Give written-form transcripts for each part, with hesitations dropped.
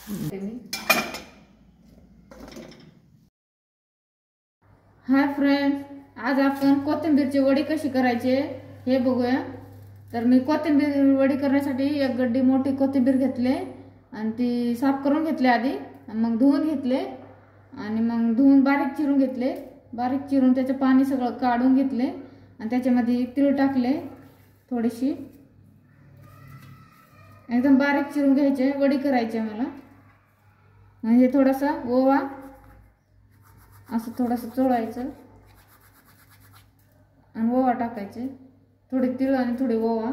Hi friends, आज आपण कोथिंबीरची वडी कशी करायची हे बघूया। तर मी कोथिंबीर वडी करण्यासाठी एक गड्डी मोठी कोथिंबीर घेतले आणि ती साफ करून घेतली आधी, मग धुवून घेतले आणि मग धुवून बारीक चिरून घेतले। बारीक चिरून त्याचे पाणी सगळं काढून घेतले आणि त्याच्यामध्ये तीळ टाकले, थोडीशी एकदम बारीक चिरून घ्यायचे। वडी करायची मला, म्हणजे थोडासा ओवा असं थोडंसं चोळायचं आणि ओवा टाकायचे, थोडे तीळ आणि थोडे ओवा।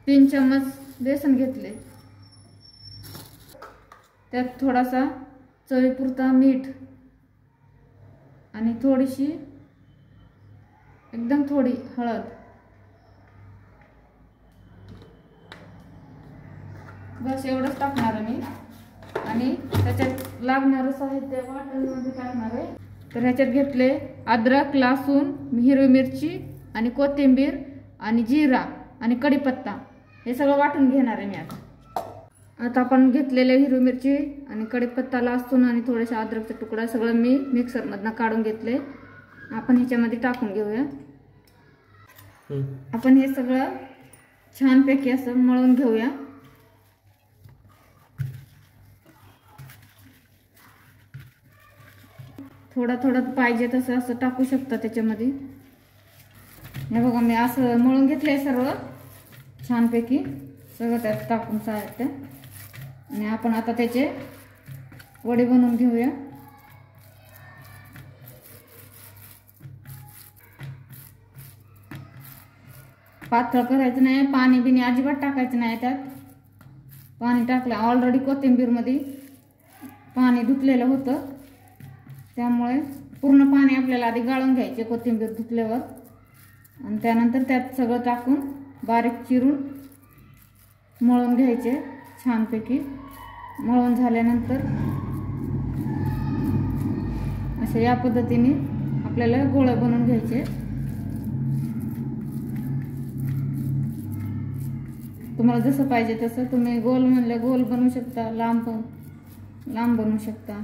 तीन चम्मच बेसन घेतले, त्यात थोडासा चवीपुरता मीठ आणि थोडीशी एकदम थोडी हळद, बस एवढंच टाकणार आहे मी। आणि त्याच्यात लागणारं साहित्य वाटणमध्ये टाकणार आहे। तर ह्याच्यात घेतले अद्रक, लसूण, हिरवी मिरची आणि कोथिंबीर आणि जिरा आणि कढीपत्ता, हे सगळं वाटून घेणार आहे मी आता आपण घेतलेले हिरवी मिरची आणि कढीपत्ता, लसूण आणि थोडेसे अद्रकचा तुकडा सगळं मी मिक्सरमधनं काढून घेतले। आपण ह्याच्यामध्ये टाकून घेऊया। आपण हे सगळं छानपैकी असं मळून घेऊया। थोडं थोडं पाहिजे तसं असं टाकू शकता त्याच्यामध्ये। हे बघा मी असं मळून घेतलंय सर्व छानपैकी, सगळं त्यात टाकून साहित्य। आणि आपण आता त्याचे वडे बनवून घेऊया। पातळ करायचं नाही, पाणी बिनी अजिबात टाकायचं नाही त्यात। पाणी टाकलं ऑलरेडी कोथिंबीर मध्ये पाणी धुतलेलं होतं, त्यामुळे पूर्ण पाणी आपल्याला आधी गाळून घ्यायचे कोथिंबीर धुतल्यावर। आणि त्यानंतर त्यात सगळं टाकून बारीक चिरून मळून घ्यायचे छानपैकी। मळून झाल्यानंतर अशा या पद्धतीने आपल्याला गोळे बनवून घ्यायचे। तुम्हाला जसं पाहिजे तसं तुम्ही गोल म्हणलं गोल बनवू शकता, लांब बनवू शकता।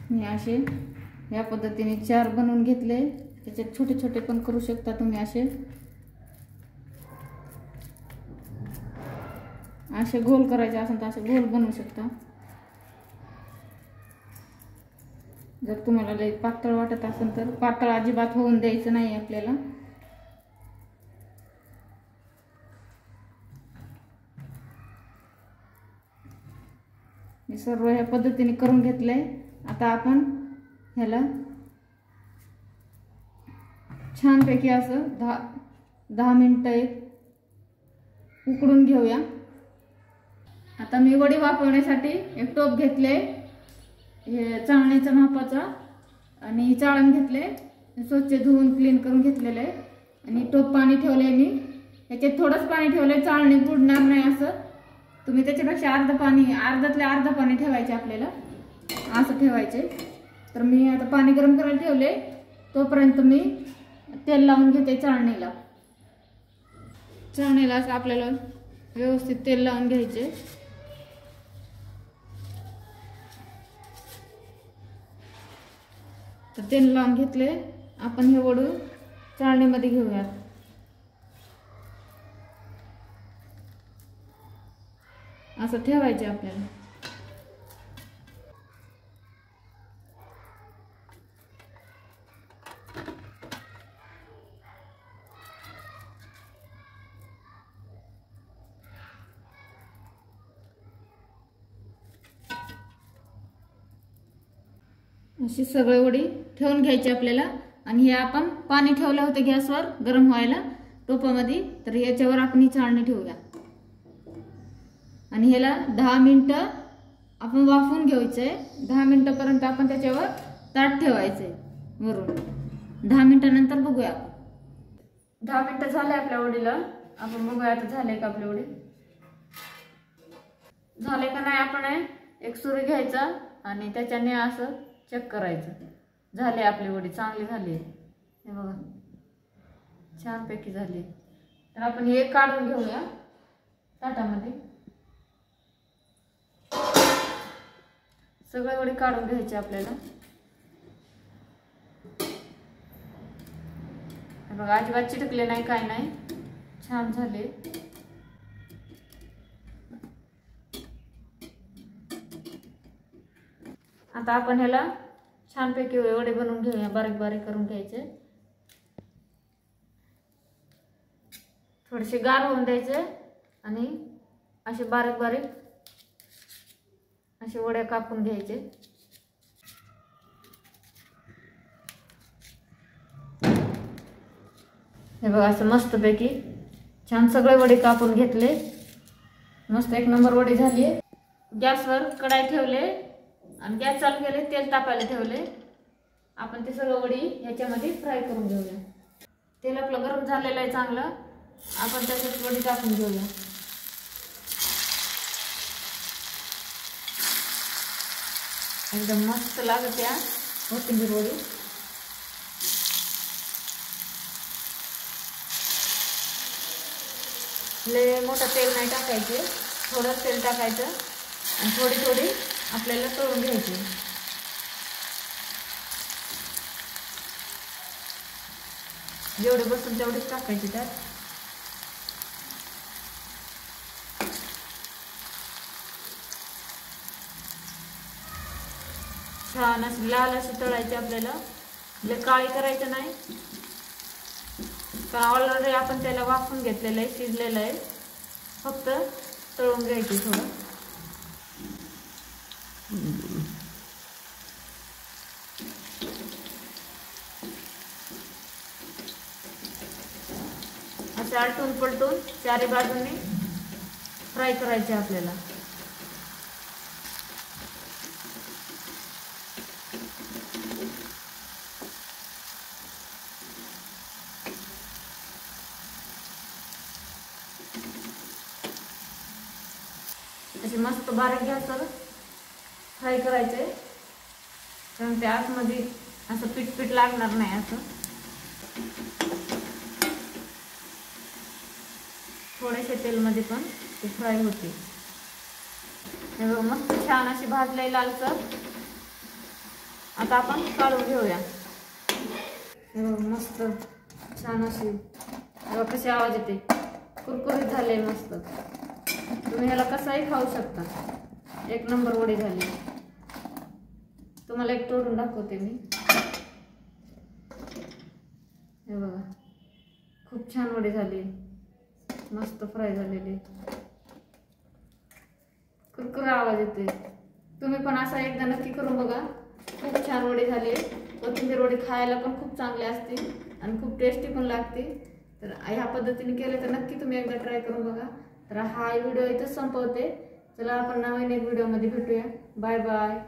मी असे या पद्धतीने 4 बनवून घेतले, त्याच्यात छोटे छोटे पण करू शकता तुम्ही। असे गोल करायचे असेल तर असे गोल बनवू शकता। जर तुम्हाला लई पातळ वाटत असेल तर पातळ अजिबात होऊन द्यायचं नाही आपल्याला। मी सर्व ह्या पद्धतीने करून घेतले। आता आपण ह्याला छानपैकी असं 10 मिनिटं उकडून घेऊया। आता मी वडी वाफवण्यासाठी एक टोप घेतले, हे चाळणीचा मापाचा, आणि चाळण घेतले, स्वच्छ धुवून क्लीन करून घेतलेलं आहे। आणि टोप पाणी ठेवले मी, ह्याच्यात थोडंच पाणी ठेवलंय, चाळणी बुडणार नाही असं। तुम्ही त्याच्यापेक्षा अर्ध्यातले अर्ध पाणी ठेवायचे आपल्याला, असं ठेवायचे। तर मी आता पाणी गरम करायला ठेवले, तोपर्यंत मी तेल लावून घेते चाळणीला। चाळणीला असं आपल्याला व्यवस्थित तेल लावून घ्यायचे। तर तेल लावून घेतले, आपण हे वडू चाळणीमध्ये घेऊया। असं ठेवायचे आपल्याला। अशी सगळी वडी ठेवून घ्यायची आपल्याला। आणि हे आपण पाणी ठेवलं होतं गॅसवर गरम व्हायला टोपामध्ये, तर याच्यावर आपण ही चाळणी ठेवूया। आणि ह्याला 10 मिनिटं आपण वाफवून घ्यायचंय। 10 मिनिटापर्यंत आपण त्याच्यावर ताट ठेवायचंय वरून। 10 मिनिटानंतर बघूया। 10 मिनिटं झाले आपल्या वडीला, आपण बघूया आता झाले का आपली वडी। झाले का नाही आपण एक सुरी घ्यायचा आणि त्याच्याने असं चेक करायचं. झाले आपली वडी, चांगली झाली. हे बघा छानपैकी झाली. तर आपण हे काढून घेऊया ताटामध्ये. सगळे वडी काढून घ्यायचे आपल्याला. हे बघा अजिबात चिटकले नाही, काय नाही, छान झाले. आता आपण ह्याला छानपैकी वडे बनवून घेऊया. बारीक बारीक करून घ्यायचे. थोडेसे गार होऊन द्यायचे आणि असे बारीक बारीक असे वड्या कापून घ्यायचे. हे बघा असं मस्तपैकी छान सगळे वडे कापून घेतले. मस्त एक नंबर वडी झाली. गॅसवर कढाई ठेवले आणि गॅस चालू केले, तेल तापायला ठेवले. आपण ते सगळं वडी ह्याच्यामध्ये फ्राय करून घेऊया. तेल आपलं गरम झालेलं आहे चांगलं. आपण त्याच्यात वडी टाकून घेऊया. एकदम मस्त लागत या कोथिंबीर वडी. लय मोठं तेल नाही टाकायचे, थोडं तेल टाकायचं आणि थोडी थोडी आपल्याला तळून घ्यायची. जेवढे बसून तेवढेच टाकायचे त्यात. छान अशी लाल अशी तळायची आपल्याला. म्हणजे काळी करायचं नाही, कारण ऑलरेडी आपण त्याला वाफून घेतलेलं आहे, शिजलेलं आहे. फक्त तळून घ्यायची थोडं. असे आलटून पलटून चारी बाजूने फ्राय करायचे आपल्याला. असे मस्त बारीक गॅसवर फ्राय करायचे, कारण ते आतमध्ये असं पीठ लागणार नाही. असं थोड्याशा तेलमध्ये पण ते फ्राय होते. हे बघा मस्त छान अशी भाजले लालसर. आता आपण काढून घेऊया. हे बघा मस्त छान अशी, बघा कशी आवाज येते, कुरकुरीत झाले मस्त. तुम्ही ह्याला कसाही खाऊ शकता. एक नंबर वडी झाली. तुम्हाला एक तोडून दाखवते मी. हे बघा खूप छान वडी झाली, मस्त फ्राय झालेली, कुरकुरा आवाज येते. तुम्ही पण असा एकदा नक्की करून बघा. खूप छान वडी झाली. कोथिंबीर वडी खायला पण खूप चांगली असते आणि खूप टेस्टी पण लागते. तर ह्या पद्धतीने केले तर नक्की तुम्ही एकदा ट्राय करून बघा. तर हा व्हिडिओ इथंच संपवते. चला आपण नवीन एक व्हिडिओमध्ये भेटूया. Bye bye.